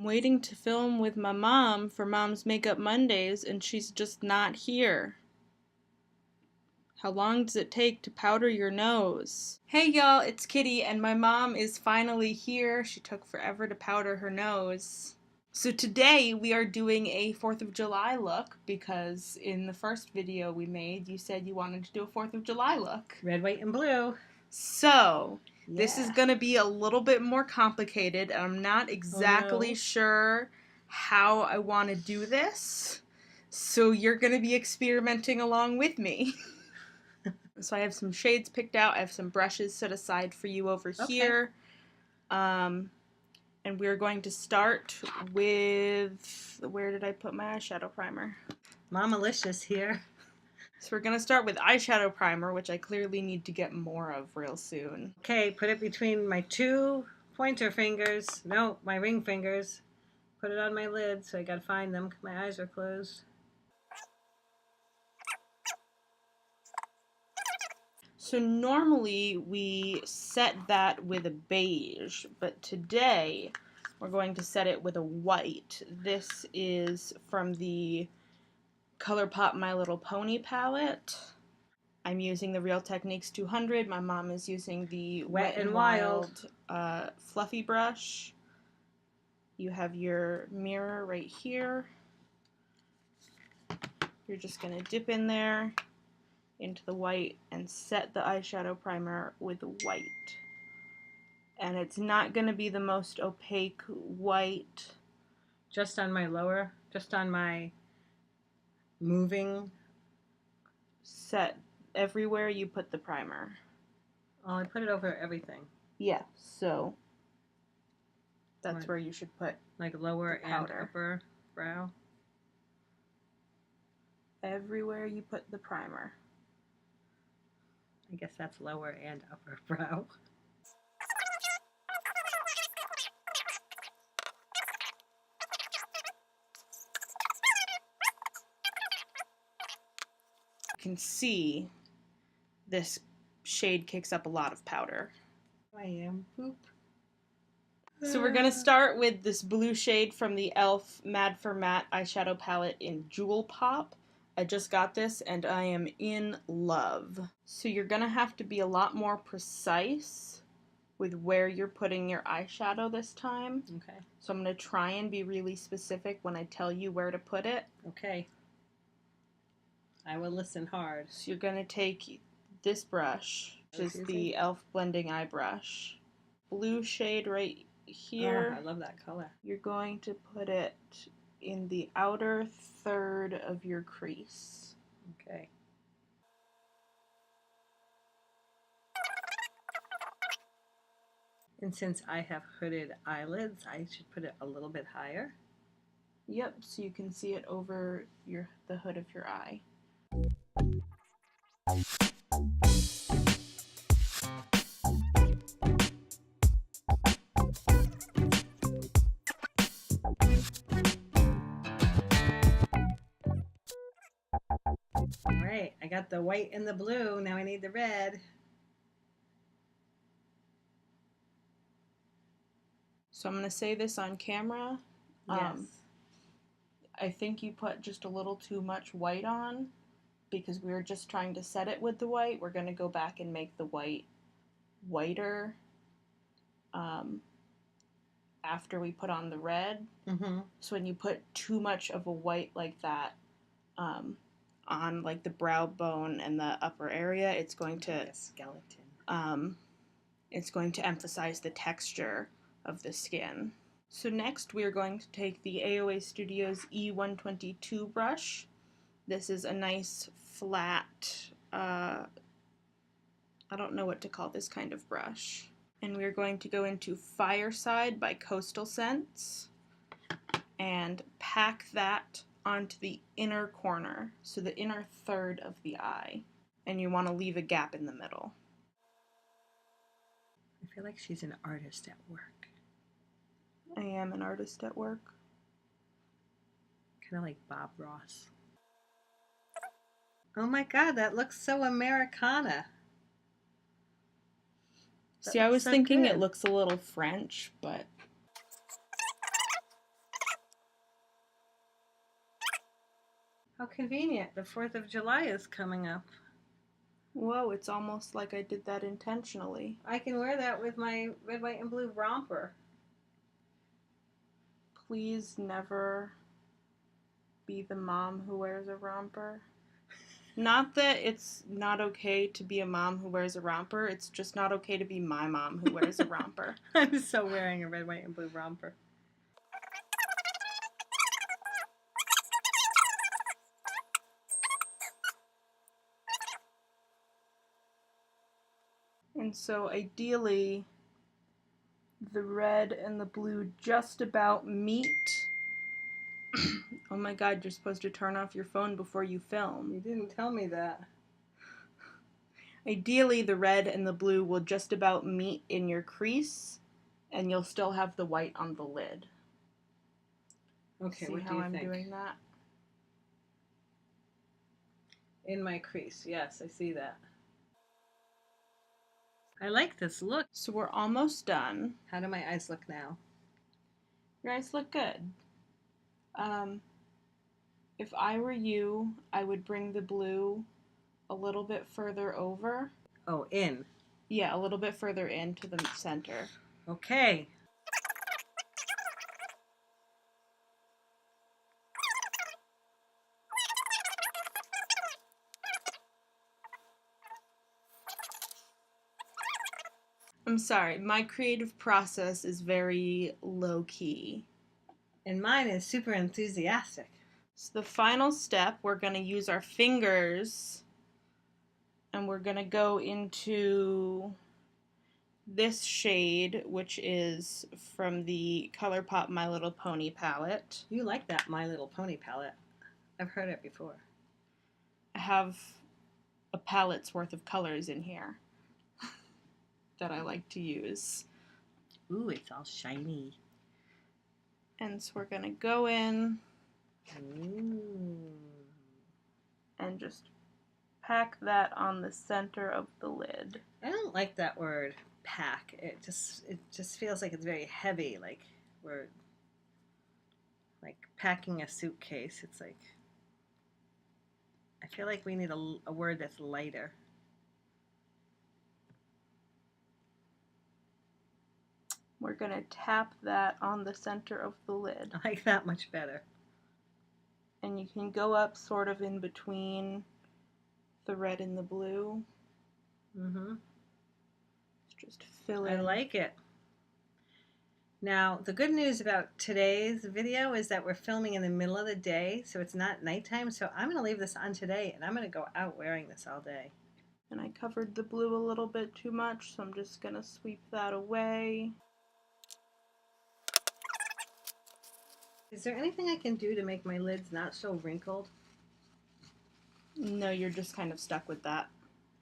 I'm waiting to film with my mom for Mom's Makeup Mondays, and she's just not here. How long does it take to powder your nose? Hey y'all, it's Kitty, and my mom is finally here. She took forever to powder her nose. So today we are doing a 4th of July look because in the first video we made, you said you wanted to do a 4th of July look. Red, white, and blue. So, this is going to be a little bit more complicated, and I'm not exactly sure how I want to do this. So you're going to be experimenting along with me. So I have some shades picked out. I have some brushes set aside for you over here. And we're going to start with, where did I put my eyeshadow primer? Mamalicious here. So we're going to start with eyeshadow primer, which I clearly need to get more of real soon. Okay, put it between my two pointer fingers. No, my ring fingers. Put it on my lid, so I gotta find them because my eyes are closed. So normally we set that with a beige, but today we're going to set it with a white. This is from the Colourpop My Little Pony palette. I'm using the Real Techniques 200. My mom is using the Wet n Wild fluffy brush. You have your mirror right here. You're just going to dip in there into the white and set the eyeshadow primer with white. And it's not going to be the most opaque white. Just on my lower, just on my moving. Set everywhere you put the primer. Oh, I put it over everything. Yeah, so that's where you should put like lower and upper brow. Everywhere you put the primer. I guess that's lower and upper brow. You can see this shade kicks up a lot of powder. I am poop. So we're going to start with this blue shade from the e.l.f. Mad for Matte eyeshadow palette in Jewel Pop. I just got this and I am in love. So you're going to have to be a lot more precise with where you're putting your eyeshadow this time. Okay. So I'm going to try and be really specific when I tell you where to put it. Okay. I will listen hard. So you're going to take this brush, which is the e.l.f. blending eye brush. Blue shade right here. Oh, I love that color. You're going to put it in the outer third of your crease. Okay. And since I have hooded eyelids, I should put it a little bit higher. Yep, so you can see it over the hood of your eye. Alright, I got the white and the blue, now I need the red. So I'm going to say this on camera. Yes. I think you put just a little too much white on because we were just trying to set it with the white. We're going to go back and make the white whiter after we put on the red. So when you put too much of a white like that on like the brow bone and the upper area, it's going to skeleton. It's going to emphasize the texture of the skin. So next we are going to take the AOA Studios E122 brush. This is a nice flat, I don't know what to call this kind of brush. And we're going to go into Fireside by Coastal Scents and pack that onto the inner corner, so the inner third of the eye. And you want to leave a gap in the middle. I feel like she's an artist at work. I am an artist at work. Kind of like Bob Ross. Oh my god, that looks so Americana. See, I was thinking it looks a little French, but How convenient. The 4th of July is coming up. Whoa, it's almost like I did that intentionally. I can wear that with my red, white, and blue romper. Please never be the mom who wears a romper. Not that it's not okay to be a mom who wears a romper, it's just not okay to be my mom who wears a romper. I'm so wearing a red, white, and blue romper. And so ideally, the red and the blue just about meet. Oh my god, you're supposed to turn off your phone before you film. You didn't tell me that. Ideally, the red and the blue will just about meet in your crease, and you'll still have the white on the lid. Okay, See what how do you I'm think? doing that? In my crease, yes, I see that. I like this look. So we're almost done. How do my eyes look now? Your eyes look good. If I were you, I would bring the blue a little bit further over. Oh, in. Yeah, a little bit further into the center. Okay. I'm sorry, my creative process is very low-key. And mine is super enthusiastic. So the final step, we're going to use our fingers, and we're going to go into this shade, which is from the Colourpop My Little Pony palette. You like that My Little Pony palette. I've heard it before. I have a palette's worth of colors in here that I like to use. Ooh, it's all shiny. And so we're going to go in Ooh. and just pack that on the center of the lid. I don't like that word, pack. It just feels like it's very heavy, like we're like packing a suitcase. It's like I feel like we need a word that's lighter. We're going to tap that on the center of the lid. I like that much better. And you can go up sort of in between the red and the blue. Mm-hmm. Just fill in. I like it. Now, the good news about today's video is that we're filming in the middle of the day, so it's not nighttime. So I'm going to leave this on today, and I'm going to go out wearing this all day. And I covered the blue a little bit too much, so I'm just going to sweep that away. Is there anything I can do to make my lids not so wrinkled? No, you're just kind of stuck with that.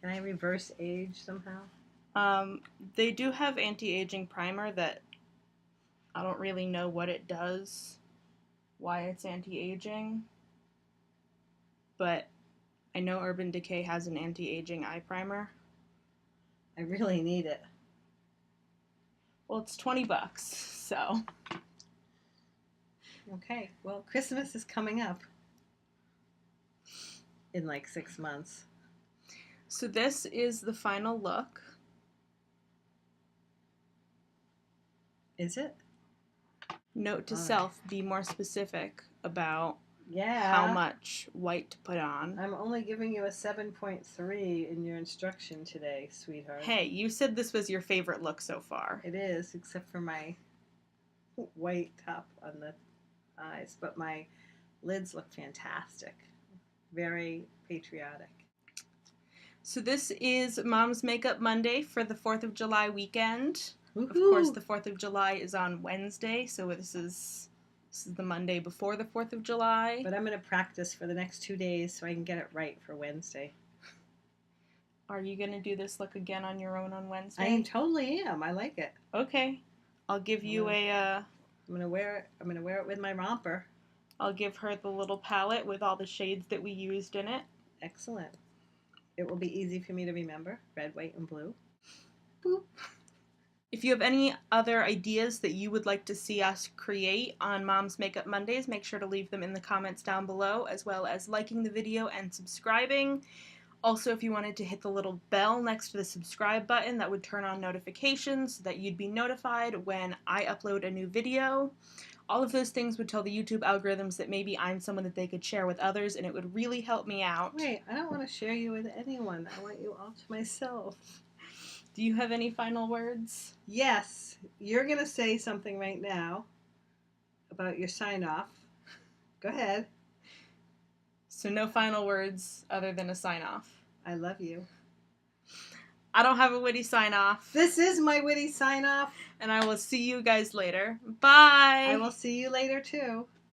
Can I reverse age somehow? They do have anti-aging primer that I don't really know what it does, why it's anti-aging, but I know Urban Decay has an anti-aging eye primer. I really need it. Well, it's $20, so. Okay, well, Christmas is coming up in like 6 months. So this is the final look. Is it? Note to self, be more specific about Yeah. how much white to put on. I'm only giving you a 7.3 in your instruction today, sweetheart. Hey, you said this was your favorite look so far. It is, except for my white top on the eyes, but my lids look fantastic. Very patriotic. So this is Mom's Makeup Monday for the 4th of July weekend. Woo-hoo. Of course, the 4th of July is on Wednesday, so this is the Monday before the 4th of July. But I'm going to practice for the next 2 days so I can get it right for Wednesday. Are you going to do this look again on your own on Wednesday? I totally am. I like it. Okay. I'll give you I'm gonna wear it. I'm gonna wear it with my romper. I'll give her the little palette with all the shades that we used in it. If you have any other ideas that you would like to see us create on Mom's Makeup Mondays, make sure to leave them in the comments down below, as well as liking the video and subscribing. Also, if you wanted to hit the little bell next to the subscribe button, that would turn on notifications so that you'd be notified when I upload a new video. All of those things would tell the YouTube algorithms that maybe I'm someone that they could share with others, and it would really help me out. Wait, I don't want to share you with anyone. I want you all to myself. Do you have any final words? Yes, you're going to say something right now about your sign off. Go ahead. So no final words other than a sign off. I love you. I don't have a witty sign off. This is my witty sign off. And I will see you guys later. Bye! I will see you later too.